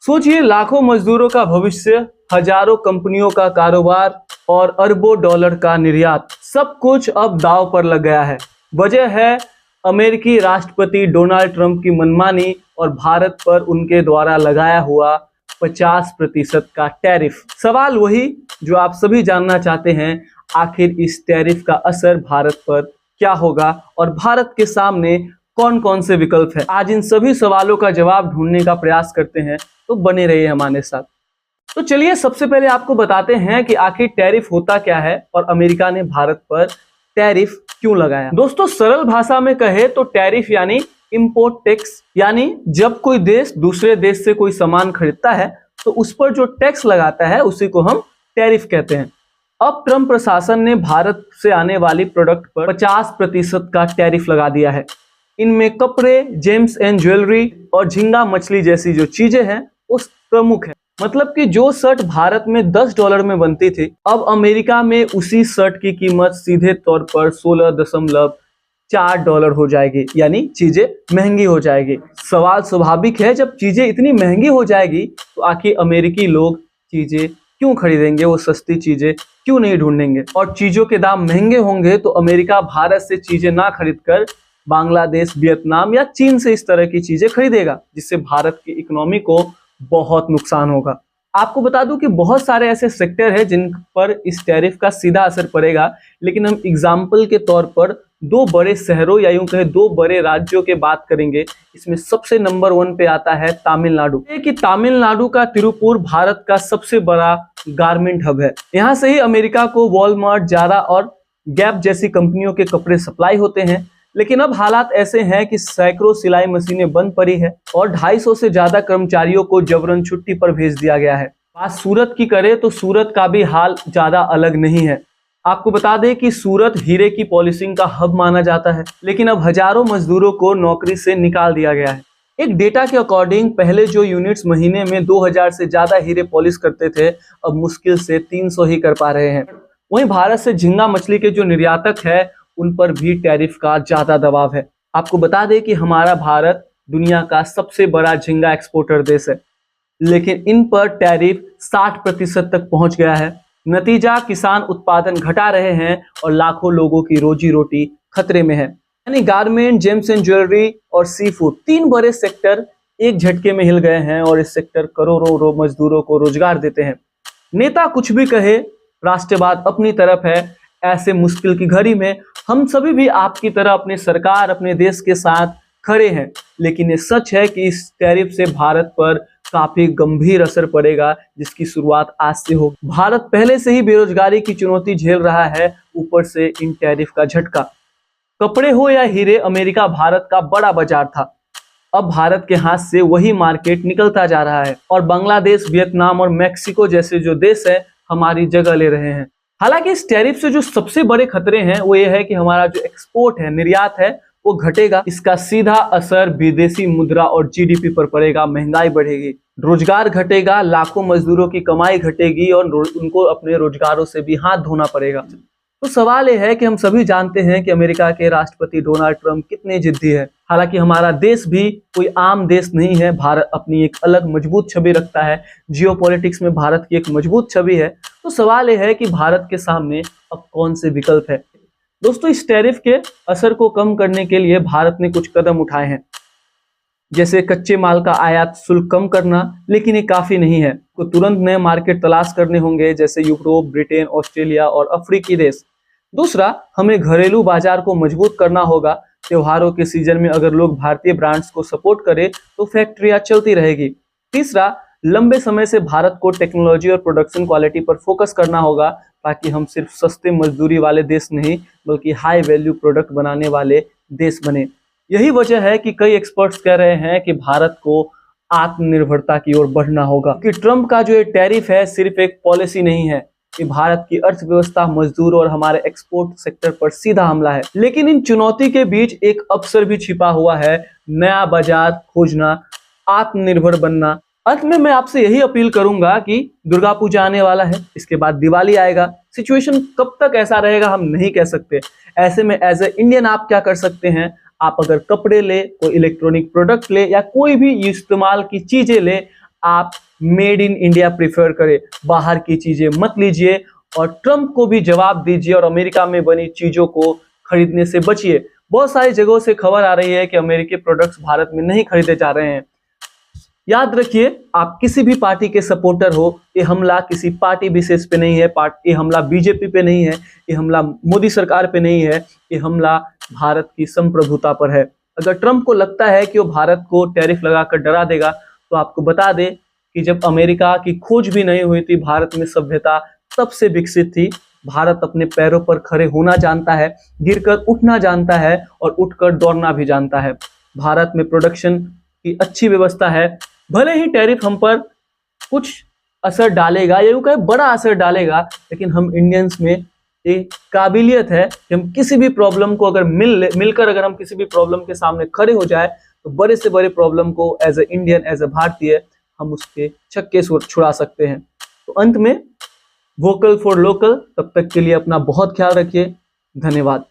सोचिए, लाखों मजदूरों का भविष्य, हजारों कंपनियों का कारोबार और अरबों डॉलर का निर्यात, सब कुछ अब दांव पर लग गया है। वजह है अमेरिकी राष्ट्रपति डोनाल्ड ट्रंप की मनमानी और भारत पर उनके द्वारा लगाया हुआ 50% का टैरिफ। सवाल वही जो आप सभी जानना चाहते हैं, आखिर इस टैरिफ का असर भारत पर क्या होगा और भारत के सामने कौन कौन से विकल्प है। आज इन सभी सवालों का जवाब ढूंढने का प्रयास करते हैं, तो बने रहिए हमारे साथ। तो चलिए सबसे पहले आपको बताते हैं कि आखिर टैरिफ होता क्या है और अमेरिका ने भारत पर टैरिफ क्यों लगाया। दोस्तों, सरल भाषा में कहे तो टैरिफ यानी इंपोर्ट टैक्स, यानी जब कोई देश दूसरे देश से कोई सामान खरीदता है तो उस पर जो टैक्स लगाता है उसी को हम टैरिफ कहते हैं। अब ट्रंप प्रशासन ने भारत से आने वाली प्रोडक्ट पर 50% का टैरिफ लगा दिया है। इनमें कपड़े, जेम्स एंड ज्वेलरी और झींगा मछली जैसी जो चीजें हैं वो प्रमुख है। मतलब कि जो शर्ट भारत में $10 में बनती थी, अब अमेरिका में उसी शर्ट की कीमत सीधे तौर पर $16.4 हो जाएगी, यानी चीजें महंगी हो जाएगी। सवाल स्वाभाविक है, जब चीजें इतनी महंगी हो जाएगी तो आखिर अमेरिकी लोग चीजें क्यों खरीदेंगे, वो सस्ती चीजें क्यों नहीं ढूंढेंगे। और चीजों के दाम महंगे होंगे तो अमेरिका भारत से चीजें ना खरीदकर बांग्लादेश, वियतनाम या चीन से इस तरह की चीजें खरीदेगा, जिससे भारत की इकोनॉमी को बहुत नुकसान होगा। आपको बता दूं कि बहुत सारे ऐसे सेक्टर हैं जिन पर इस टैरिफ का सीधा असर पड़ेगा, लेकिन हम एग्जाम्पल के तौर पर दो बड़े शहरों या यूं कहे दो बड़े राज्यों के बात करेंगे। इसमें सबसे नंबर 1 पे आता है तमिलनाडु। कि तमिलनाडु का तिरुपुर भारत का सबसे बड़ा गारमेंट हब है। यहाँ से ही अमेरिका को वॉलमार्ट, जारा और गैप जैसी कंपनियों के कपड़े सप्लाई होते हैं। लेकिन अब हालात ऐसे हैं कि सैकड़ों सिलाई मशीनें बंद पड़ी है और 250 से ज्यादा कर्मचारियों को जबरन छुट्टी पर भेज दिया गया है। बात सूरत की करें तो सूरत का भी हाल ज्यादा अलग नहीं है। आपको बता दें कि सूरत हीरे की पॉलिशिंग का हब माना जाता है, लेकिन अब हजारों मजदूरों को नौकरी से निकाल दिया गया है। एक डेटा के अकॉर्डिंग पहले जो यूनिट्स महीने में 2000 से ज्यादा हीरे पॉलिश करते थे, अब मुश्किल से 300 ही कर पा रहे हैं। वहीं भारत से झींगा मछली के जो निर्यातक है उन पर भी टैरिफ का ज्यादा दबाव है। आपको बता दें कि हमारा भारत दुनिया का सबसे बड़ा झींगा एक्सपोर्टर देश है, लेकिन इन पर टैरिफ 60% तक पहुंच गया है। नतीजा, किसान उत्पादन घटा रहे हैं और लाखों लोगों की रोजी रोटी खतरे में है। यानी गारमेंट, जेम्स एंड ज्वेलरी और सी फूड, 3 बड़े सेक्टर एक झटके में हिल गए हैं और इस सेक्टर करोड़ों मजदूरों को रोजगार देते हैं। नेता कुछ भी कहे, राष्ट्रवाद अपनी तरफ है। ऐसे मुश्किल की घड़ी में हम सभी भी आपकी तरह अपनी सरकार, अपने देश के साथ खड़े हैं। लेकिन ये सच है कि इस टैरिफ से भारत पर काफी गंभीर असर पड़ेगा, जिसकी शुरुआत आज से होगी। भारत पहले से ही बेरोजगारी की चुनौती झेल रहा है, ऊपर से इन टैरिफ का झटका। कपड़े हो या हीरे, अमेरिका भारत का बड़ा बाजार था। अब भारत के हाथ से वही मार्केट निकलता जा रहा है और बांग्लादेश, वियतनाम और मैक्सिको जैसे जो देश है हमारी जगह ले रहे हैं। हालांकि इस टैरिफ से जो सबसे बड़े खतरे हैं वो ये है कि हमारा जो एक्सपोर्ट है, निर्यात है, वो घटेगा। इसका सीधा असर विदेशी मुद्रा और जीडीपी पर पड़ेगा। महंगाई बढ़ेगी, रोजगार घटेगा, लाखों मजदूरों की कमाई घटेगी और उनको अपने रोजगारों से भी हाथ धोना पड़ेगा। तो सवाल यह है कि हम सभी जानते हैं कि अमेरिका के राष्ट्रपति डोनाल्ड ट्रंप कितने जिद्दी है। हालांकि हमारा देश भी कोई आम देश नहीं है। भारत अपनी एक अलग मजबूत छवि रखता है। जियोपॉलिटिक्स में भारत की एक मजबूत छवि है। तो सवाल यह है कि भारत के सामने अब कौन से विकल्प है। दोस्तों, इस टैरिफ के असर को कम करने के लिए भारत ने कुछ कदम उठाए हैं, जैसे कच्चे माल का आयात शुल्क कम करना, लेकिन ये काफी नहीं है। तो तुरंत नए मार्केट तलाश करने होंगे, जैसे यूरोप, ब्रिटेन, ऑस्ट्रेलिया और अफ्रीकी देश। दूसरा, हमें घरेलू बाजार को मजबूत करना होगा। त्योहारों के सीजन में अगर लोग भारतीय ब्रांड्स को सपोर्ट करें तो फैक्ट्रियां चलती रहेगी। तीसरा, लंबे समय से भारत को टेक्नोलॉजी और प्रोडक्शन क्वालिटी पर फोकस करना होगा, ताकि हम सिर्फ सस्ते मजदूरी वाले देश नहीं बल्कि हाई वैल्यू प्रोडक्ट बनाने वाले देश बने। यही वजह है कि कई एक्सपर्ट्स कह रहे हैं कि भारत को आत्मनिर्भरता की ओर बढ़ना होगा। कि ट्रंप का जो ये टैरिफ है सिर्फ एक पॉलिसी नहीं है, ये भारत की अर्थव्यवस्था, मजदूर और हमारे एक्सपोर्ट सेक्टर पर सीधा हमला है। लेकिन इन चुनौती के बीच एक अवसर भी छिपा हुआ है, नया बाजार खोजना, आत्मनिर्भर बनना। अंत में मैं आपसे यही अपील करूंगा कि दुर्गा पूजा आने वाला है, इसके बाद दिवाली आएगा। सिचुएशन कब तक ऐसा रहेगा हम नहीं कह सकते। ऐसे में एज ए इंडियन आप क्या कर सकते हैं, आप अगर कपड़े ले, कोई इलेक्ट्रॉनिक प्रोडक्ट ले या कोई भी इस्तेमाल की चीजें ले, आप मेड इन इंडिया प्रेफर करें, बाहर की चीजें मत लीजिए और ट्रंप को भी जवाब दीजिए और अमेरिका में बनी चीजों को खरीदने से बचिए। बहुत सारी जगहों से खबर आ रही है कि अमेरिकी प्रोडक्ट्स भारत में नहीं खरीदे जा रहे हैं। याद रखिए, आप किसी भी पार्टी के सपोर्टर हो, ये हमला किसी पार्टी विशेष पे नहीं है, ये हमला बीजेपी पे नहीं है, ये हमला मोदी सरकार पे नहीं है, ये हमला भारत की संप्रभुता पर है। अगर ट्रंप को लगता है कि वो भारत को टैरिफ लगाकर डरा देगा, तो आपको बता दे कि जब अमेरिका की खोज भी नहीं हुई थी, भारत में सभ्यता तब से विकसित थी। भारत अपने पैरों पर खड़े होना जानता है, गिरकर उठना जानता है और उठकर दौड़ना भी जानता है। भारत में प्रोडक्शन की अच्छी व्यवस्था है। भले ही टैरिफ हम पर कुछ असर डालेगा, ये कहे बड़ा असर डालेगा, लेकिन हम इंडियंस में एक काबिलियत है कि हम किसी भी प्रॉब्लम को अगर मिलकर अगर हम किसी भी प्रॉब्लम के सामने खड़े हो जाए, तो बड़े से बड़े प्रॉब्लम को as a Indian, as a भारतीय हम उसके छक्के छुड़ा सकते हैं। तो अंत में वोकल फॉर लोकल, तब तक के लिए अपना बहुत ख्याल रखिए। धन्यवाद।